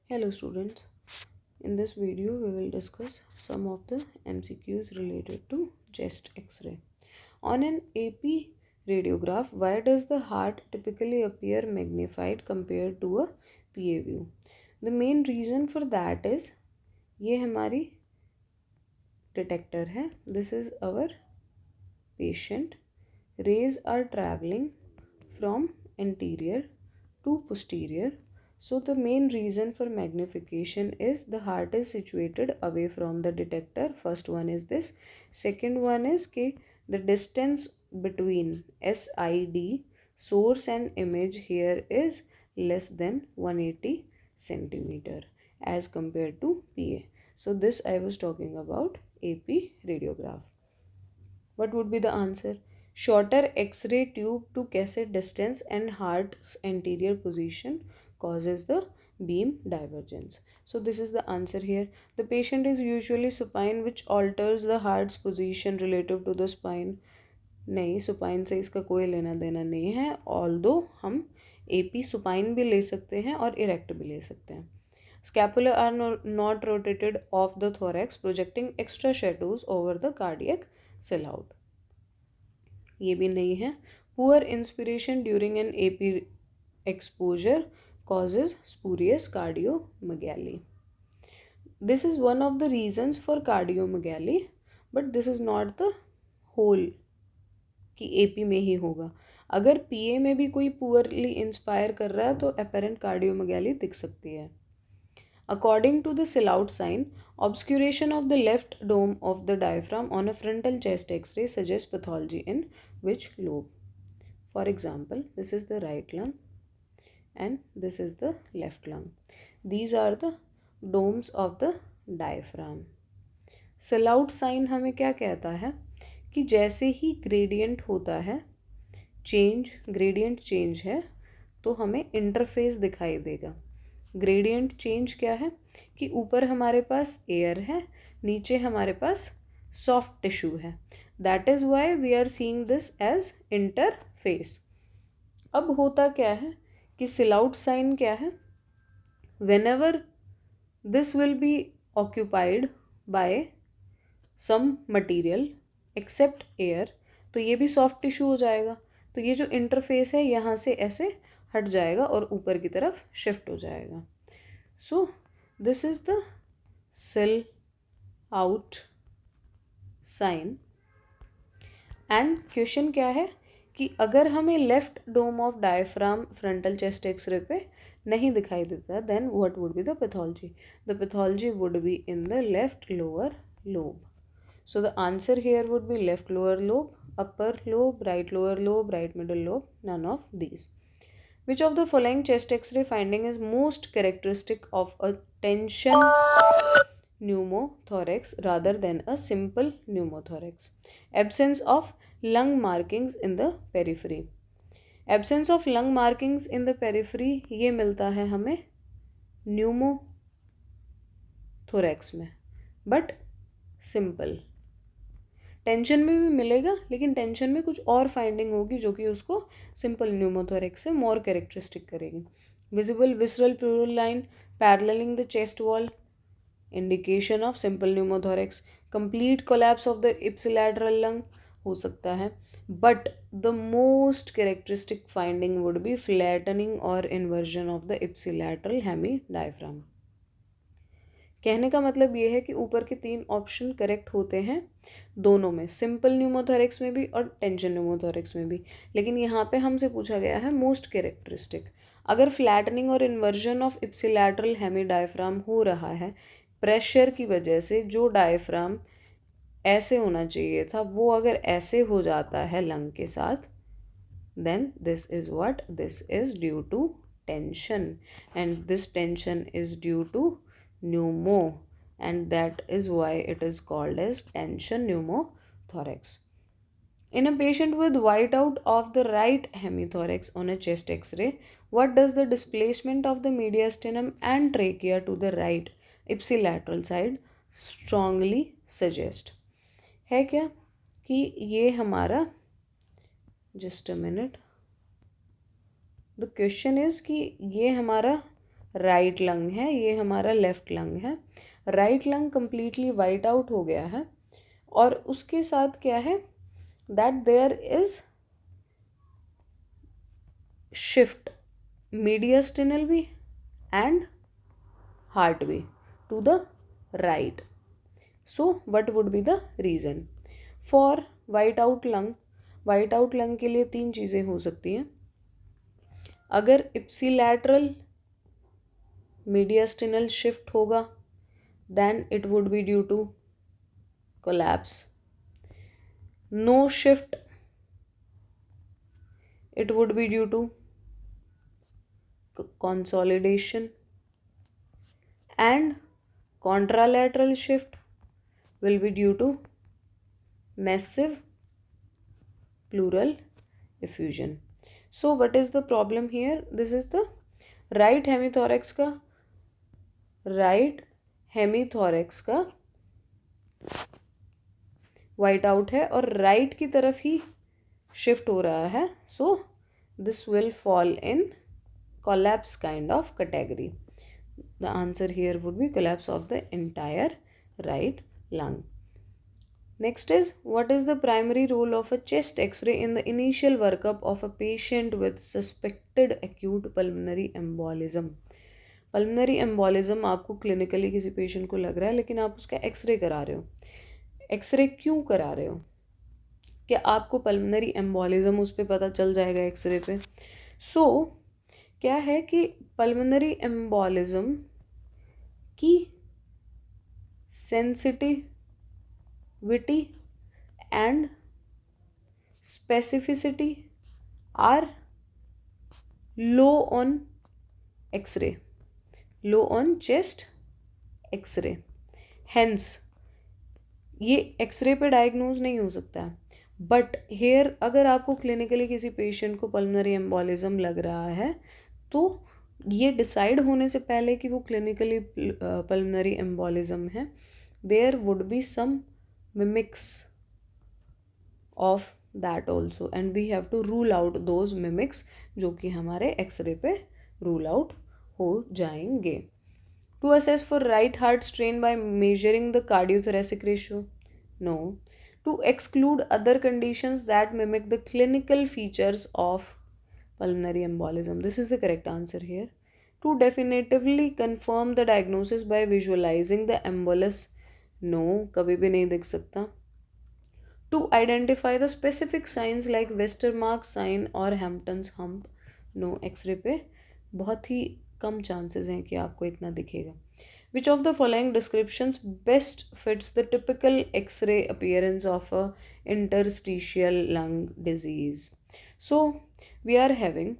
Hello students, in this video we will discuss some of the MCQs related to chest X-ray. On an AP radiograph, why does the heart typically appear magnified compared to a PA view? The main reason for that is ये हमारी detector है. This is our patient. Rays are traveling from anterior to posterior. So the main reason for magnification is the heart is situated away from the detector. First one is this. Second one is कि the distance between SID source and image here is less than 180 centimeter as compared to PA. So this I was talking about AP radiograph. What would be the answer? Shorter X-ray tube to cassette distance and heart's anterior position causes the beam divergence. So this is the answer here. The patient is usually supine, which alters the heart's position relative to the spine. नहीं, supine से इसका कोई लेना देना नहीं है. Although हम AP supine भी ले सकते हैं और इरेक्ट भी ले सकते हैं. Scapula are not rotated off the thorax, projecting extra shadows over the cardiac sellout. ये भी नहीं है. Poor inspiration during an AP exposure causes spurious cardiomegaly. This is one of the reasons for cardiomegaly, but this is not the whole कि AP में ही होगा. अगर PA में भी कोई पुअरली इंस्पायर कर रहा है तो अपेरेंट कार्डियोमेगाली दिख सकती है. According to the sellout sign, obscuration of the left dome of the diaphragm on a frontal chest X-ray suggests pathology in which lobe? For example, this is the right lung and this is the left lung. These are the domes of the diaphragm. Sellout sign हमें क्या कहता है कि जैसे ही gradient होता है, gradient change है तो हमें इंटरफेस दिखाई देगा. ग्रेडियंट चेंज क्या है कि ऊपर हमारे पास एयर है, नीचे हमारे पास सॉफ्ट टिश्यू है. That is why we are seeing this as interface. अब होता क्या है कि सिलाउट साइन क्या है? Whenever this will be occupied by some material except air, तो ये भी सॉफ्ट टिश्यू हो जाएगा. तो ये जो इंटरफेस है यहाँ से ऐसे हट जाएगा और ऊपर की तरफ शिफ्ट हो जाएगा. So this is the silhouette sign. And question क्या है कि अगर हमें left dome of diaphragm frontal chest x-ray पे नहीं दिखाई देता, then what would be the pathology? The pathology would be in the left lower lobe. So the answer here would be left lower lobe, upper lobe, right lower lobe, right middle lobe, none of these. Which of the following chest X-ray finding is most characteristic of a tension pneumothorax rather than a simple pneumothorax? Absence of lung markings in the periphery. Absence of lung markings in the periphery ये मिलता है हमें pneumothorax में, but simple. Tension में भी मिलेगा, लेकिन tension में कुछ और फाइंडिंग होगी जो कि उसको सिंपल न्यूमोथोरेक्स से मोर कैरेक्टरिस्टिक करेगी. Visible visceral pleural line paralleling the chest wall, indication of simple pneumothorax. Complete collapse of the ipsilateral lung हो सकता है, but the most characteristic finding would be flattening और inversion of the ipsilateral Hemy diaphragm. कहने का मतलब ये है कि ऊपर के 3 ऑप्शन करेक्ट होते हैं दोनों में, सिंपल न्यूमोथोरेक्स में भी और टेंशन न्यूमोथोरेक्स में भी. लेकिन यहाँ पे हमसे पूछा गया है मोस्ट कैरेक्टरिस्टिक. अगर फ्लैटनिंग और inversion of ipsilateral Hemy diaphragm हो रहा है प्रेशर की वजह से, जो डायफ्राम ऐसे होना चाहिए था वो अगर ऐसे हो जाता है लंग के साथ, then this is what? This is due to tension, and this tension is due to pneumo, and that is why it is called as tension pneumothorax. In a patient with whiteout of the right hemithorax on a chest X-ray, what does the displacement of the mediastinum and trachea to the right ipsilateral side strongly suggest? है क्या कि ये हमारा, just a minute, the question is कि ये हमारा right lung है, ये हमारा लेफ्ट लंग है। Right lung completely white out हो गया है और उसके साथ क्या है that there is shift mediastinal भी एंड हार्ट भी to the right. So what would be the reason for white out lung? white out lung के लिए तीन चीज़ें हो सकती हैं. अगर ipsilateral mediastinal shift होगा then it would be due to collapse. No shift, it would be due to consolidation, and contralateral shift will be due to massive pleural effusion. So what is the problem here? This is the right hemithorax का white out है और right की तरफ ही shift हो रहा है. So this will fall in collapse kind of category. The answer here would be collapse of the entire right lung. Next is, what is the primary role of a chest X-ray in the initial workup of a patient with suspected acute pulmonary embolism? Pulmonary embolism आपको clinically किसी patient को लग रहा है लेकिन आप उसका x ray करा रहे हो. एक्सरे क्यों करा रहे हो? क्या आपको पल्मोनरी एम्बोलिज्म उस पर पता चल जाएगा एक्सरे पे? सो क्या है कि पल्मोनरी एम्बोलिज्म की sensitivity and specificity are low on X-ray, low on chest X-ray. Hence ये एक्सरे पे डायग्नोज नहीं हो सकता है. बट हेयर अगर आपको क्लिनिकली किसी पेशेंट को पल्मोनरी एम्बोलिज्म लग रहा है तो ये डिसाइड होने से पहले कि वो क्लिनिकली पल्मोनरी एम्बोलिज्म है, there would be some mimics of that also and we have to rule out those mimics जो कि हमारे एक्सरे पे rule out हो जाएंगे. To assess for right heart strain by measuring the cardiothoracic ratio? No. To exclude other conditions that mimic the clinical features of pulmonary embolism? This is the correct answer here. To definitively confirm the diagnosis by visualizing the embolus? No, कभी भी नहीं दिख सकता. To identify the specific signs like Westermark sign और Hampton's hump? No, x ray पे बहुत ही कम chances हैं कि आपको इतना दिखेगा. Which of the following descriptions best fits the typical x-ray appearance of a interstitial lung disease? So we are having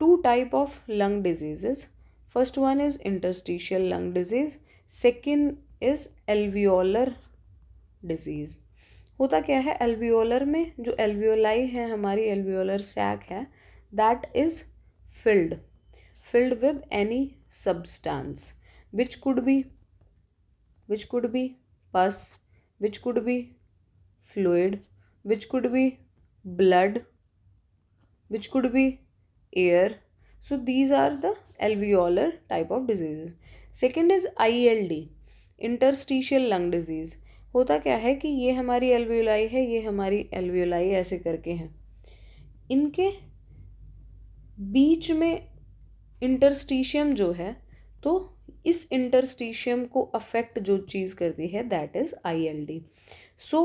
two type of lung diseases. First one is interstitial lung disease, second is alveolar disease. होता क्या है alveolar में, जो alveoli है हमारी alveolar sac है, that is filled with any substance which could be pus, which could be fluid, which could be blood, which could be air. So these are the alveolar type of diseases. Second is ILD, interstitial lung disease. होता क्या है कि ये हमारी alveoli है, ये हमारी alveoli ऐसे करके हैं, इनके बीच में इंटरस्टिशियम जो है, तो इस इंटरस्टिशियम को अफेक्ट जो चीज़ करती है that is ILD. So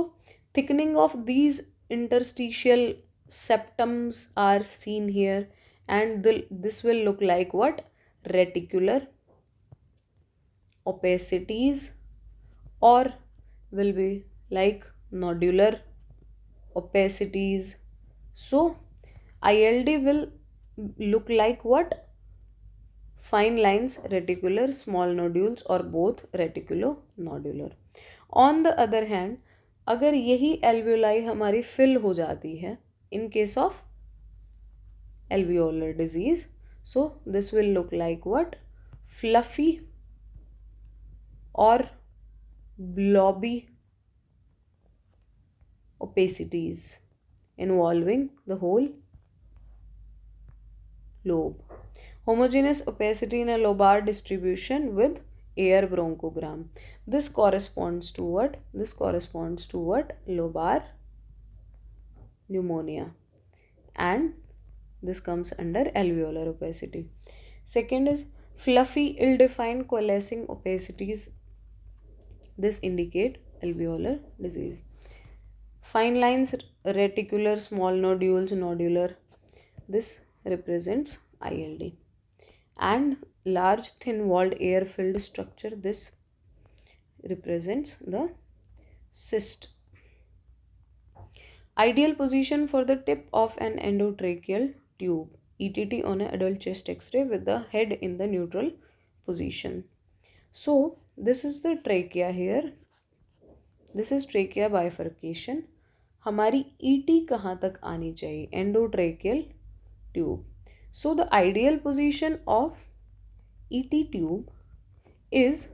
thickening of these interstitial septums are seen here and this will look like what? Reticular opacities or will be like nodular opacities. So ILD will look like what? Fine lines, reticular, small nodules or both reticulonodular. On the other hand, अगर यही alveoli हमारी fill हो जाती है in case of alveolar disease, so this will look like what? Fluffy or blobby opacities involving the whole lobe. Homogeneous opacity in a lobar distribution with air bronchogram. This corresponds to what? This corresponds to what? Lobar pneumonia. And this comes under alveolar opacity. Second is fluffy, ill-defined coalescing opacities. This indicate alveolar disease. Fine lines, reticular, small nodules, nodular. This represents ILD. And large, thin-walled, air-filled structure. This represents the cyst. Ideal position for the tip of an endotracheal tube. ETT on an adult chest X-ray with the head in the neutral position. So this is the trachea here. This is trachea bifurcation. हमारी ET कहाँ तक आनी चाहिए? Endotracheal tube. So the ideal position of ET tube is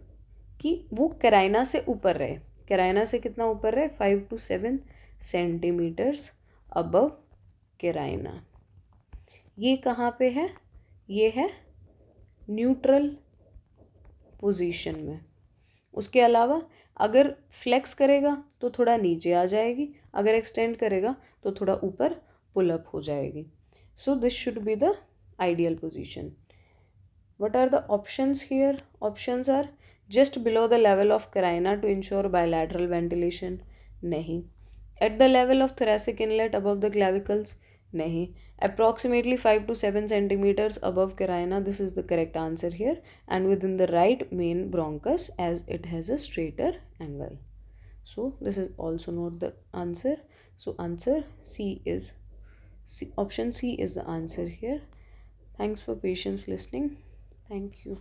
कि वो कैराइना से ऊपर रहे. कैराइना से कितना ऊपर रहे? 5 to 7 सेंटीमीटर्स अबव कैराइना. ये कहाँ पे है? ये है न्यूट्रल पोजीशन में. उसके अलावा अगर फ्लेक्स करेगा तो थोड़ा नीचे आ जाएगी, अगर एक्सटेंड करेगा तो थोड़ा ऊपर पुल अप हो जाएगी. So this should be the ideal position. What are the options here? Options are just below the level of carina to ensure bilateral ventilation. नहीं. At the level of thoracic inlet above the clavicles. नहीं. Approximately 5 to 7 centimeters above carina. This is the correct answer here. And within the right main bronchus as it has a straighter angle. So this is also not the answer. So answer C is option C is the answer here. Thanks for patience listening. Thank you.